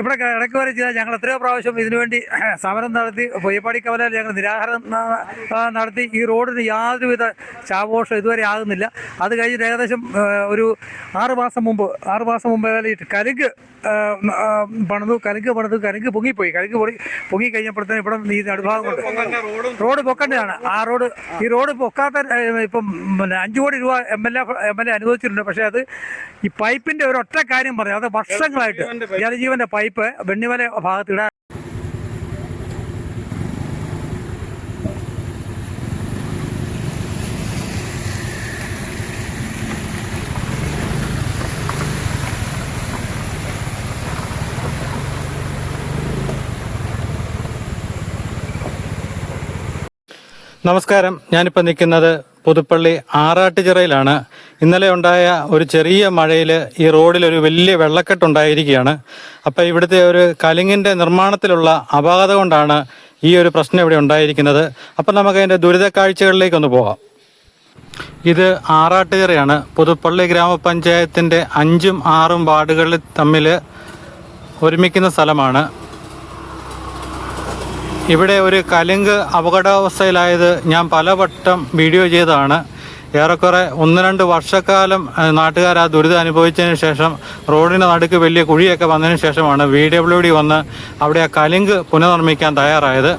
ഇവിടെ ഇടയ്ക്ക് വരെ ചെയ്താൽ ഞങ്ങൾ എത്രയോ പ്രാവശ്യം ഇതിനുവേണ്ടി സമരം നടത്തി പൊയ്യപ്പാടി കവലയിൽ ഞങ്ങൾ നിരാഹാരം നടത്തി. ഈ റോഡിന് യാതൊരുവിധ ശാപോഷം ഇതുവരെ ആകുന്നില്ല. അത് കഴിഞ്ഞിട്ട് ഏകദേശം ഒരു 6 മാസം മുമ്പ് കലുങ്ക് കലുങ്ക് പൊങ്ങിപ്പോയി. പൊങ്ങി കഴിഞ്ഞപ്പോഴത്തേനും ഇവിടെ ഈ നടുഭാഗം കൊണ്ട് റോഡ് പൊക്കേണ്ടതാണ്. ഈ റോഡ് പൊക്കാത്ത ഇപ്പം 5 കോടി രൂപ എം എൽ എ അനുവദിച്ചിട്ടുണ്ട്. പക്ഷേ അത് ഈ പൈപ്പിന്റെ ഒരൊറ്റ കാര്യം പറയാം, അത് വർഷങ്ങളായിട്ട് ജലജീവന്റെ പൈപ്പ് വെണ്ണിമല ഭാഗത്ത് ഇടാൻ. നമസ്കാരം. ഞാനിപ്പോൾ നിൽക്കുന്നത് പുതുപ്പള്ളി ആറാട്ടുചിറയിലാണ്. ഇന്നലെ ഉണ്ടായ ഒരു ചെറിയ മഴയിൽ ഈ റോഡിൽ ഒരു വലിയ വെള്ളക്കെട്ടുണ്ടായിരിക്കുകയാണ്. അപ്പോൾ ഇവിടുത്തെ ഒരു കലുങ്ങിൻ്റെ നിർമ്മാണത്തിലുള്ള അപാകത കൊണ്ടാണ് ഈ ഒരു പ്രശ്നം ഇവിടെ ഉണ്ടായിരിക്കുന്നത്. അപ്പം നമുക്കതിൻ്റെ ദുരിത കാഴ്ചകളിലേക്കൊന്ന് പോകാം. ഇത് ആറാട്ടുചിറയാണ്. പുതുപ്പള്ളി ഗ്രാമപഞ്ചായത്തിൻ്റെ 5ഉം 6ഉം വാർഡുകളിൽ തമ്മിൽ ഒരുമിക്കുന്ന സ്ഥലമാണ്. ഇവിടെ ഒരു കലുങ്ക് അപകടാവസ്ഥയിലായത് ഞാൻ പലവട്ടം വീഡിയോ ചെയ്തതാണ്. ഏറെക്കുറെ 1-2 വർഷക്കാലം നാട്ടുകാർ ആ ദുരിതം അനുഭവിച്ചതിന് ശേഷം റോഡിന് നടുക്ക് വലിയ കുഴിയൊക്കെ വന്നതിന് ശേഷമാണ് VWD വന്ന് അവിടെ ആ കലുങ്ക് പുനർനിർമ്മിക്കാൻ തയ്യാറായത്.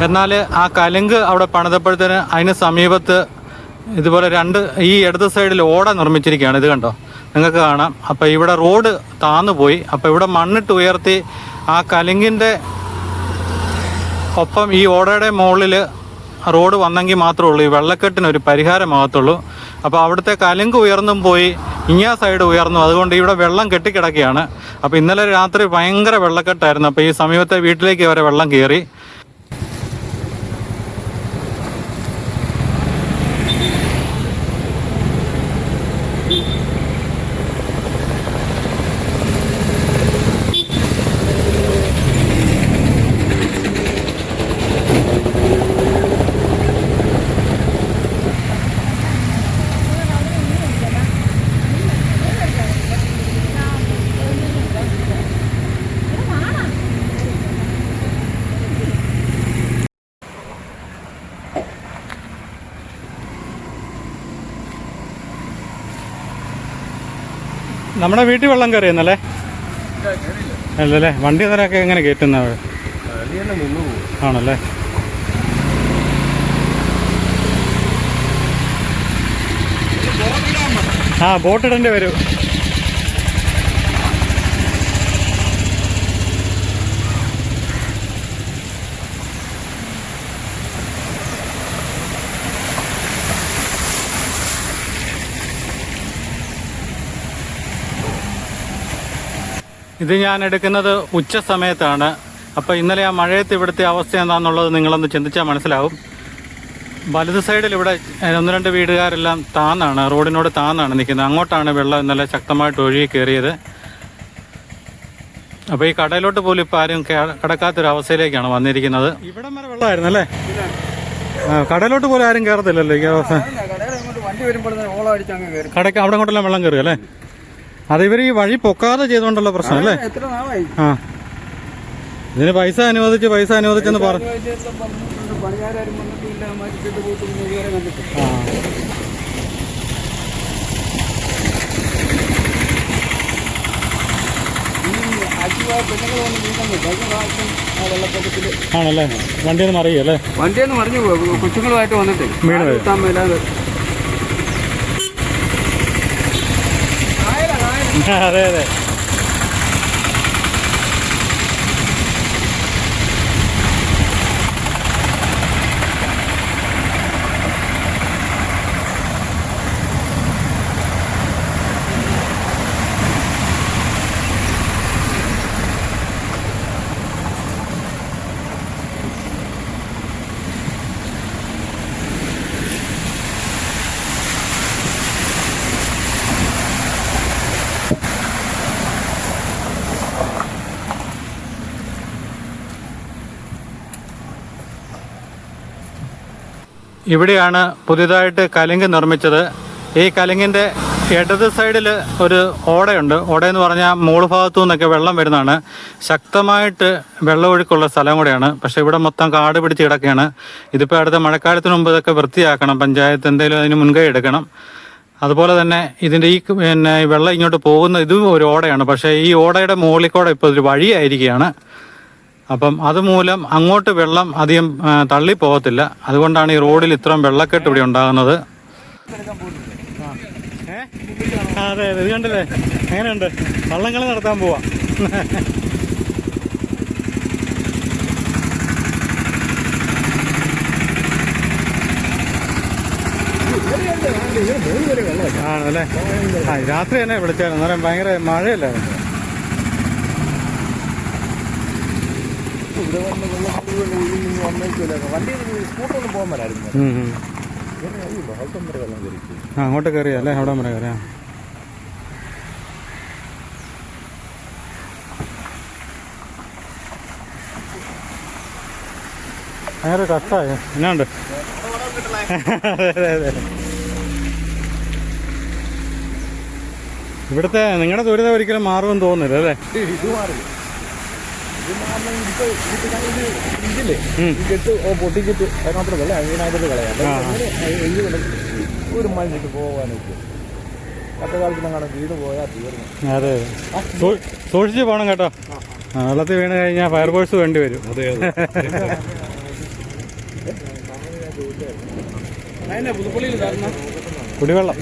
എന്നാൽ ആ കലുങ്ക് അവിടെ പണിതപ്പോഴത്തേന് അതിന് സമീപത്ത് ഇതുപോലെ ഈ ഇടത് സൈഡിൽ ഓട നിർമ്മിച്ചിരിക്കുകയാണ്. ഇത് കണ്ടോ, നിങ്ങൾക്ക് കാണാം. അപ്പോൾ ഇവിടെ റോഡ് താന്നു പോയി. അപ്പോൾ ഇവിടെ മണ്ണിട്ട് ഉയർത്തി ആ കലുങ്കിൻ്റെ ഒപ്പം ഈ ഓടയുടെ മുകളിൽ റോഡ് വന്നെങ്കിൽ മാത്രമേ ഉള്ളൂ ഈ വെള്ളക്കെട്ടിനൊരു പരിഹാരമാകത്തുള്ളൂ. അപ്പോൾ അവിടുത്തെ കലുങ്ക് ഉയർന്നും പോയി, ഇങ്ങേ സൈഡ് ഉയർന്നു. അതുകൊണ്ട് ഇവിടെ വെള്ളം കെട്ടിക്കിടക്കുകയാണ്. അപ്പോൾ ഇന്നലെ രാത്രി ഭയങ്കര വെള്ളക്കെട്ടായിരുന്നു. അപ്പോൾ ഈ സമീപത്തെ വീട്ടിലേക്ക് വരെ വെള്ളം കയറി. നമ്മുടെ വീട്ടിൽ വെള്ളം കയറിയെന്നല്ലേ? അല്ലല്ലേ, വണ്ടി നിരക്കെ എങ്ങനെ കയറ്റുന്ന ആണല്ലേ? ബോട്ടിടേണ്ടി വരും. ഇത് ഞാൻ എടുക്കുന്നത് ഉച്ച സമയത്താണ്. അപ്പോൾ ഇന്നലെ ആ മഴയത്ത് ഇവിടുത്തെ അവസ്ഥ എന്താണെന്നുള്ളത് നിങ്ങളൊന്ന് ചിന്തിച്ചാൽ മനസ്സിലാവും. വലത് സൈഡിൽ ഇവിടെ 1-2 വീടുകാരെല്ലാം റോഡിനോട് താന്നാണ് നിൽക്കുന്നത്. അങ്ങോട്ടാണ് വെള്ളം ഇന്നലെ ശക്തമായിട്ട് ഒഴുകി കയറിയത്. അപ്പോൾ ഈ കടയിലോട്ട് പോലും ഇപ്പോൾ ആരും കടക്കാത്തൊരവസ്ഥയിലേക്കാണ് വന്നിരിക്കുന്നത്. ഇവിടം വരെ വെള്ളമായിരുന്നു അല്ലേ? കടയിലോട്ട് പോലും ആരും കയറത്തില്ലല്ലോ ഈ അവസ്ഥ. കടയ്ക്ക് അവിടെ കൊണ്ടെല്ലാം വെള്ളം കയറുക അല്ലേ? അത് ഇവർ ഈ വഴി പൊക്കാതെ ചെയ്തുകൊണ്ടുള്ള പ്രശ്നം അല്ലേ? ഇതിന് പൈസ അനുവദിച്ചെന്ന് പറഞ്ഞു. ആണല്ലേ? വണ്ടിയൊന്ന് മറിയല്ലേ? വണ്ടിയൊന്ന് മറിഞ്ഞു പോകും കൊച്ചുങ്ങളുമായിട്ട് വന്നിട്ട് വീട്. അതെ അതെ. ഇവിടെയാണ് പുതിയതായിട്ട് കലുങ്ക് നിർമ്മിച്ചത്. ഈ കലുങ്കിൻ്റെ ഇടത് സൈഡിൽ ഒരു ഓടയുണ്ട്. ഓടയെന്ന് പറഞ്ഞാൽ മോള് ഭാഗത്തു നിന്നൊക്കെ വെള്ളം വരുന്നതാണ്. ശക്തമായിട്ട് വെള്ളമൊഴുക്കുള്ള സ്ഥലം കൂടെയാണ്. പക്ഷേ ഇവിടെ മൊത്തം കാട് പിടിച്ച് കിടക്കുകയാണ്. ഇതിപ്പോൾ അടുത്ത മഴക്കാലത്തിന് മുമ്പ് ഇതൊക്കെ വൃത്തിയാക്കണം. പഞ്ചായത്ത് എന്തെങ്കിലും അതിന് മുൻകൈ എടുക്കണം. അതുപോലെ തന്നെ ഇതിൻ്റെ ഈ വെള്ളം ഇങ്ങോട്ട് പോകുന്ന ഇതും ഒരു ഓടയാണ്. പക്ഷേ ഈ ഓടയുടെ മുകളിൽ കൂടെ ഇപ്പോൾ ഒരു വഴിയായിരിക്കുകയാണ്. അപ്പം അതുമൂലം അങ്ങോട്ട് വെള്ളം അധികം തള്ളിപ്പോകത്തില്ല. അതുകൊണ്ടാണ് ഈ റോഡിൽ ഇത്രയും വെള്ളക്കെട്ട് ഇവിടെ ഉണ്ടാകുന്നത്. അതെ അതെ, ഇത് കണ്ടില്ലേ എങ്ങനെയുണ്ട്? വള്ളംകളി നടത്താൻ പോവാ. ആണല്ലേ? രാത്രി തന്നെ വിളിച്ചായിരുന്നു. അന്നേരം ഭയങ്കര മഴയല്ലായിരുന്നു. അങ്ങോട്ട് കയറിയ അല്ലേ? അവിടെ വരെ കയറിയാ. ഭയങ്കര കഷ്ടമായ എന്നാണ്ട്. അതെ അതെ, ഇവിടുത്തെ നിങ്ങളുടെ ദുരിതം ഒരിക്കലും മാറുമെന്ന് തോന്നുന്നില്ല അല്ലേ? പൊട്ടിച്ചിട്ട് അതിനകത്ത് കളയാം, അതിനകത്ത് കളയാം. ഒരു മണിട്ട് പോകാനൊക്കെ കട്ടകാലത്തിനങ്ങാണ് വീട് പോയാൽ തീർന്നു. അതെ അതെ, സൂക്ഷിച്ച് പോകണം കേട്ടോ. വെള്ളത്തിൽ വീണ് കഴിഞ്ഞാൽ ഫയർഫോഴ്സ് വേണ്ടി വരും. അതെ അതെ. കുടിവെള്ളം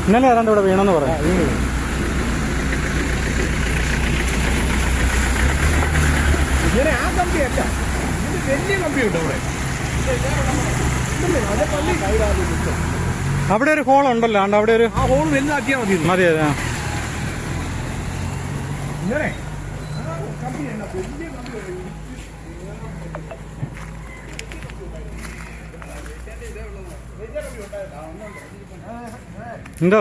ഇന്നലെ ഏതാണ്ട് ഇവിടെ വീണെന്ന് പറയാം. ഇങ്ങനെ ആ കമ്പിയല്ല, ഇത് വലിയ കമ്പിയുണ്ട് അവിടെ. അവിടെ ഒരു ഹോൾ ഉണ്ടല്ലോ, അവിടെ ഒരു ആ ഹോൾ വലുതാക്കിയാൽ മതി. മതി. അതെ, ഇങ്ങനെ കമ്പിയല്ല, വലിയ കമ്പി. എന്തോ?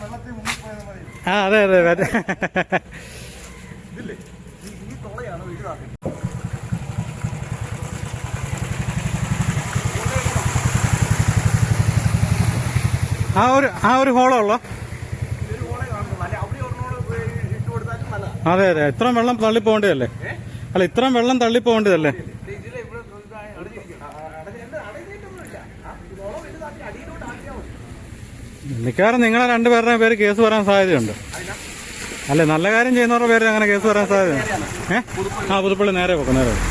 വെള്ളത്തിൽ മുങ്ങിപ്പോയത് മതി. ആ അതെ അതെ അതെ. ഇതില്ലേ ഈ തുളയാണ് വീടാക്കി. ആ ഒരു ഹോളുള്ള. അതെ അതെ, ഇത്രയും വെള്ളം തള്ളിപ്പോകേണ്ടതല്ലേ? അല്ല, ഇത്രയും വെള്ളം തള്ളിപ്പോകേണ്ടതല്ലേ? മിക്കവാറും നിങ്ങളെ രണ്ടുപേരുടെ പേര് കേസ് വരാൻ സാധ്യതയുണ്ട്. അല്ലെ, നല്ല കാര്യം ചെയ്യുന്നവരുടെ പേര് അങ്ങനെ കേസ് വരാൻ സാധ്യതയുണ്ട്. ആ, പുതുപ്പള്ളി നേരെ പോക്കും, നേരെ പോക്കും.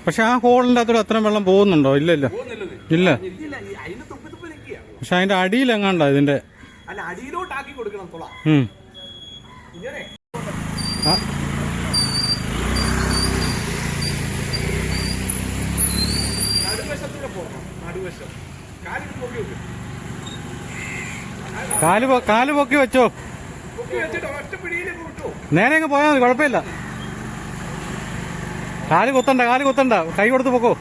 പക്ഷെ ആ ഹോളിന്റെ അകത്തോടെ അത്രയും വെള്ളം പോകുന്നുണ്ടോ? ഇല്ലല്ലോ, ഇല്ല. പക്ഷെ അതിന്റെ അടിയിൽ എങ്ങാണ്ടോ ഇതിന്റെ. അടിയിലോട്ടാക്കി കൊടുക്കണം തുള. കാല് പൊക്കി വെച്ചോ, നേരെ അങ്ങ് പോയാൽ മതി, കുഴപ്പമില്ല. കാല് കുത്തണ്ട, കൈ കൊടുത്ത് പൊക്കോ.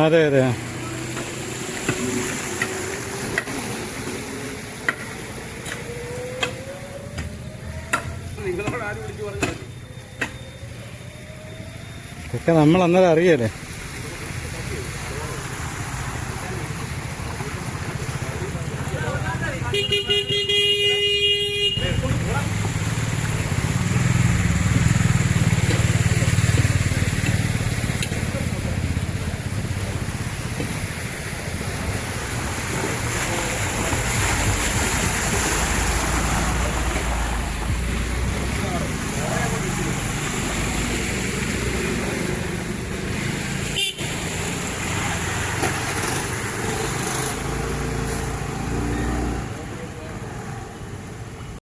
അതെ അതെ. ഇതൊക്കെ നമ്മൾ അന്നേരം അറിയല്ലേ.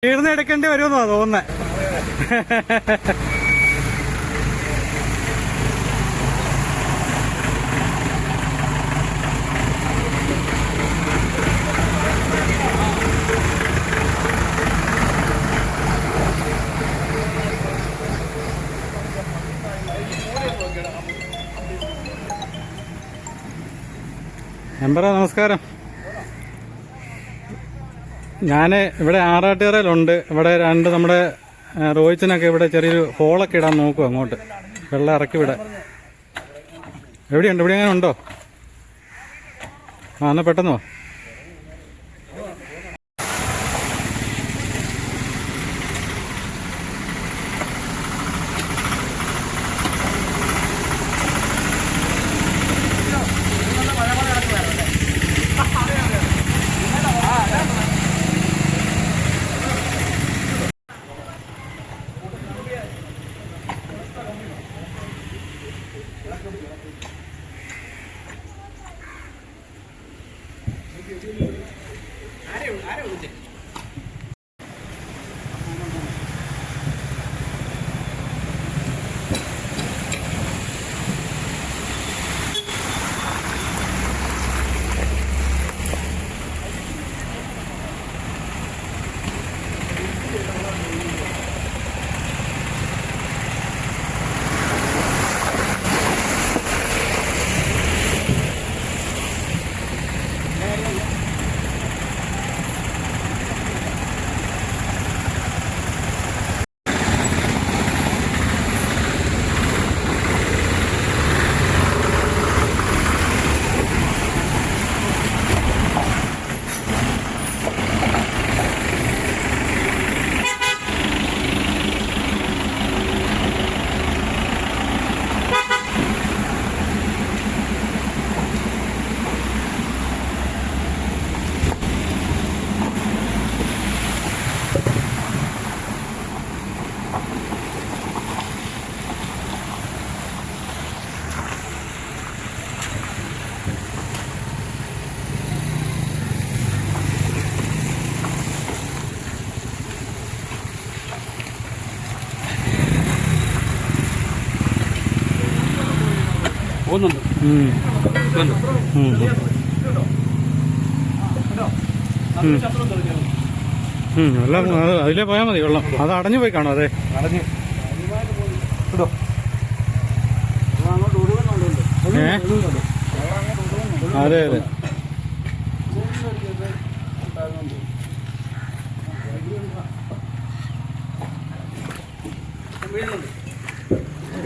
തീർന്ന് എടുക്കേണ്ടി വരുമെന്നാ തോന്നുന്നേ. മെമ്പറെ നമസ്കാരം. ഞാൻ ഇവിടെ ആറാട്ടുകരയിലുണ്ട്. ഇവിടെ നമ്മുടെ റോയിച്ചനൊക്കെ ഇവിടെ ചെറിയൊരു ഹോളൊക്കെ ഇടാൻ നോക്കും അങ്ങോട്ട്, വെള്ളം ഇറക്കി വിടാൻ. എവിടെയുണ്ട്? ഇവിടെ അങ്ങനെ ഉണ്ടോ? എന്നാൽ പെട്ടെന്ന് വാ. പോകുന്നുണ്ട്. വെള്ളം അതിലേ പോയാൽ മതി. വെള്ളം അത് അടഞ്ഞു പോയി കാണും. അതെ, അങ്ങോട്ട് ഒഴുകുന്നുണ്ട്. അതെ അതെ.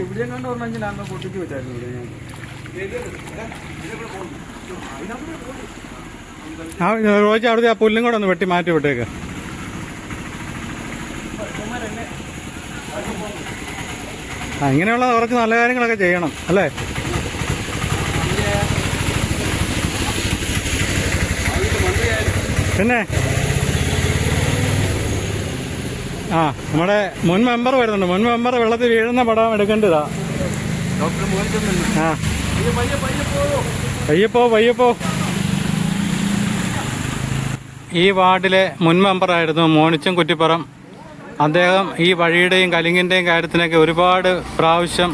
ഇവിടെ കണ്ടു പറഞ്ഞാൽ ഞാൻ പൊട്ടിച്ച് വെച്ചായിരുന്നു. റോജ് അവിടുത്തെ ആ പുല്ലും കൂടെ ഒന്ന് വെട്ടി മാറ്റി വിട്ടേക്ക്. ഇങ്ങനെയുള്ള കുറച്ച് നല്ല കാര്യങ്ങളൊക്കെ ചെയ്യണം അല്ലേ? പിന്നെ നമ്മുടെ മുൻ മെമ്പർ വരുന്നുണ്ട്. മുൻ മെമ്പർ വെള്ളത്തിൽ വീഴുന്ന പടം എടുക്കേണ്ടതാ. പയ്യപ്പോ. ഈ വാർഡിലെ മുൻ മെമ്പറായിരുന്നു മോനിച്ചൻ കുറ്റിപ്പുറം. അദ്ദേഹം ഈ വഴിയുടെയും കലിങ്ങിൻ്റെയും കാര്യത്തിനൊക്കെ ഒരുപാട് പ്രാവശ്യം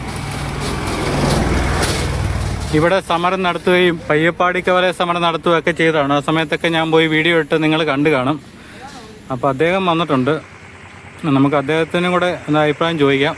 ഇവിടെ സമരം നടത്തുകയും പയ്യപ്പാടിക്കവലെ സമരം നടത്തുകയൊക്കെ ചെയ്തതാണ്. ആ സമയത്തൊക്കെ ഞാൻ പോയി വീഡിയോ ഇട്ട് നിങ്ങൾ കണ്ടു കാണും. അപ്പോൾ അദ്ദേഹം വന്നിട്ടുണ്ട്. നമുക്ക് അദ്ദേഹത്തിനും കൂടെ ഒന്ന് അഭിപ്രായം ചോദിക്കാം.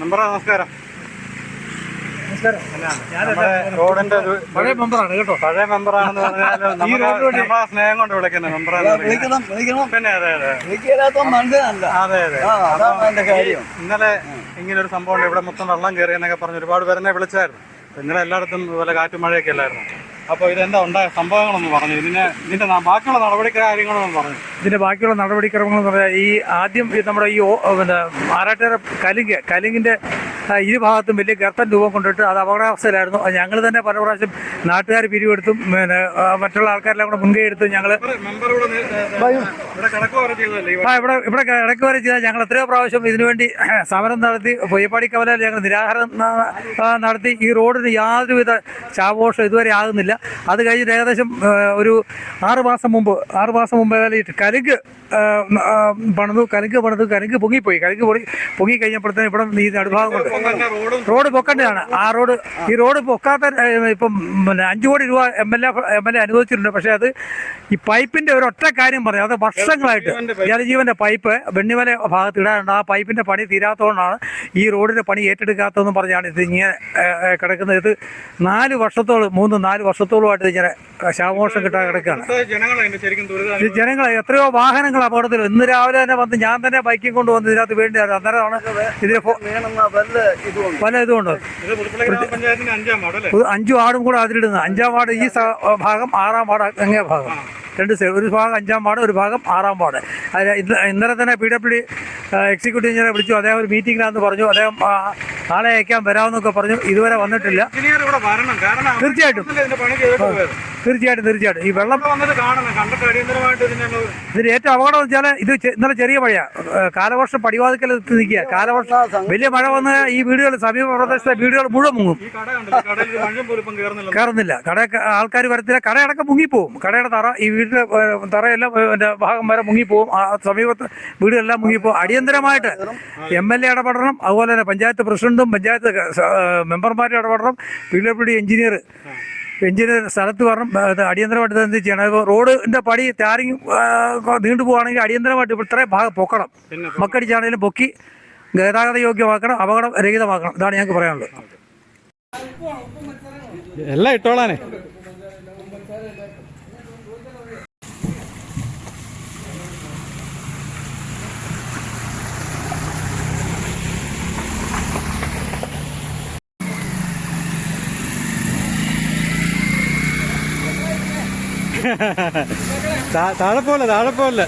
മെമ്പറാ നമസ്കാരം. റോഡിന്റെ പഴയ മെമ്പറാണ് കേട്ടോ. പഴയ മെമ്പറാണെന്ന് പറഞ്ഞാൽ നമ്മളെ സ്നേഹം കൊണ്ട് വിളിക്കുന്നത് മെമ്പറാണ്. പിന്നെ അതെ ഇന്നലെ ഇങ്ങനെ ഒരു സംഭവം ഇവിടെ മൊത്തം വെള്ളം കയറി എന്നൊക്കെ പറഞ്ഞ് ഒരുപാട് പേരെന്നെ വിളിച്ചായിരുന്നു. ഇന്നലെ എല്ലായിടത്തും ഇതുപോലെ കാറ്റും മഴയൊക്കെ അല്ലായിരുന്നു. അപ്പോൾ ഇതെന്താ ഉണ്ടായ സംഭവങ്ങളൊന്ന് പറഞ്ഞു. ഇതിന്റെ ബാക്കിയുള്ള നടപടിക്കാര്യങ്ങളൊന്നും പറഞ്ഞു. ഇതിന്റെ ബാക്കിയുള്ള നടപടിക്രമങ്ങളെന്ന് പറഞ്ഞാൽ ഈ ആദ്യം നമ്മുടെ ഈ പിന്നെ ആറാട്ടുകര കലിങ്ങിന്റെ ഇരുഭാഗത്തും വലിയ ഗർത്തം രൂപം കൊണ്ടിട്ട് അത് അപകടാവസ്ഥയിലായിരുന്നു. ഞങ്ങൾ തന്നെ പല പ്രാവശ്യം നാട്ടുകാർ പിരിവെടുത്തും പിന്നെ മറ്റുള്ള ആൾക്കാരെല്ലാം കൂടെ മുൻകൈ എടുത്തും ഞങ്ങൾ ഇവിടെ കിടക്ക് വരെ ചെയ്താൽ ഞങ്ങൾ എത്രയോ പ്രാവശ്യം ഇതിനുവേണ്ടി സമരം നടത്തി പൊയ്യപ്പാടി കവലയിൽ ഞങ്ങൾ നിരാഹാരം നടത്തി. ഈ റോഡിന് യാതൊരുവിധ ശാപോഷം ഇതുവരെ ആകുന്നില്ല. അത് കഴിഞ്ഞിട്ട് ഏകദേശം ഒരു 6 മാസം മുമ്പ് കലുങ്ക് കലുങ്ക് പൊങ്ങിപ്പോയി. പൊങ്ങി കഴിഞ്ഞപ്പോഴത്തേനും ഇവിടെ ഈ നടുഭാഗം കൊണ്ട് റോഡ് പൊക്കേണ്ടതാണ്. ഈ റോഡ് പൊക്കാത്ത ഇപ്പം 5 കോടി രൂപ എം എൽ എ അനുവദിച്ചിട്ടുണ്ട്. പക്ഷേ അത് ഈ പൈപ്പിന്റെ ഒരു ഒറ്റ കാര്യം പറയാം, അത് വർഷങ്ങളായിട്ട് ജലജീവന്റെ പൈപ്പ് വെണ്ണിമല ഭാഗത്ത് ഇടാറുണ്ട്. ആ പൈപ്പിന്റെ പണി തീരാത്തതുകൊണ്ടാണ് ഈ റോഡിന്റെ പണി ഏറ്റെടുക്കാത്തതെന്ന് പറഞ്ഞാണ് ഇത് ഇങ്ങനെ കിടക്കുന്നത്. ഇത് 4 വർഷത്തോളമായിട്ട് ഇങ്ങനെ ശാമോഷം കിട്ടാൻ കിടക്കുകയാണ്. ജനങ്ങൾ എത്രയോ വാഹനങ്ങൾ അപകടത്തിൽ. ഇന്ന് രാവിലെ തന്നെ വന്ന് ഞാൻ തന്നെ ബൈക്കിൽ കൊണ്ടുവന്ന് ഇതിനകത്ത് വേണ്ടി അന്നേരമാണ് ഇതിന് പല ഇതുകൊണ്ട് 5 വാർഡും കൂടെ അതിലിടുന്നത്. 5-ാം വാർഡ് ഈ ഭാഗം, 6-ാം വാർഡ് അങ്ങേ ഭാഗം, 2 സൈഡ്. ഒരു ഭാഗം 5-ാം വാർഡ്, ഒരു ഭാഗം 6-ാം വാർഡ്. ഇന്നലെ തന്നെ PWD എക്സിക്യൂട്ടീവ് എഞ്ചിനീയറെ വിളിച്ചു. അദ്ദേഹം ഒരു മീറ്റിംഗിലാണെന്ന് പറഞ്ഞു. അദ്ദേഹം നാളെ അയക്കാൻ വരാമെന്നൊക്കെ പറഞ്ഞു. ഇതുവരെ വന്നിട്ടില്ല. തീർച്ചയായിട്ടും ഈ വെള്ളം ഇതിന് ഏറ്റവും അപകടം എന്ന് വെച്ചാൽ ഇത് ഇന്നലെ ചെറിയ മഴയാണ്. കാലവർഷം പടിവാതിക്കൽ എത്തി നിൽക്കുക. കാലവർഷം വലിയ മഴ വന്ന് ഈ വീടുകൾ, സമീപ പ്രദേശത്തെ വീടുകൾ മുഴുവൻ മുങ്ങും. കയറുന്നില്ല. ആൾക്കാർ വരത്തില്ല. കടയടക്കം മുങ്ങിപ്പോവും. കടയുടെ തറ, ഈ വീടിന്റെ തറയെല്ലാം ഭാഗം വരെ മുങ്ങിപ്പോവും. സമീപത്ത് വീടുകളെല്ലാം മുങ്ങിപ്പോവും. അടിയന്തരമായിട്ട് MLA ഇടപെടണം. അതുപോലെ തന്നെ പഞ്ചായത്ത് പ്രസിഡന്റും പഞ്ചായത്ത് മെമ്പർമാരും ഇടപെടണം. PWD എഞ്ചിനീയർ സ്ഥലത്ത് വരണം. അടിയന്തരമായിട്ട് എന്ത് ചെയ്യണം? ഇപ്പോൾ റോഡിന്റെ പടി ടാറിങ് നീണ്ടുപോവുകയാണെങ്കിൽ അടിയന്തരമായിട്ട് ഇത്രയും ഭാഗം പൊക്കണം. മക്കടിച്ചാണെങ്കിലും പൊക്കി ഗതാഗത യോഗ്യമാക്കണം, അപകടം രഹിതമാക്കണം. ഇതാണ് ഞങ്ങൾക്ക് പറയാനുള്ളത്. എല്ലാം ഇട്ടോളാനേ. താഴെ പോലെ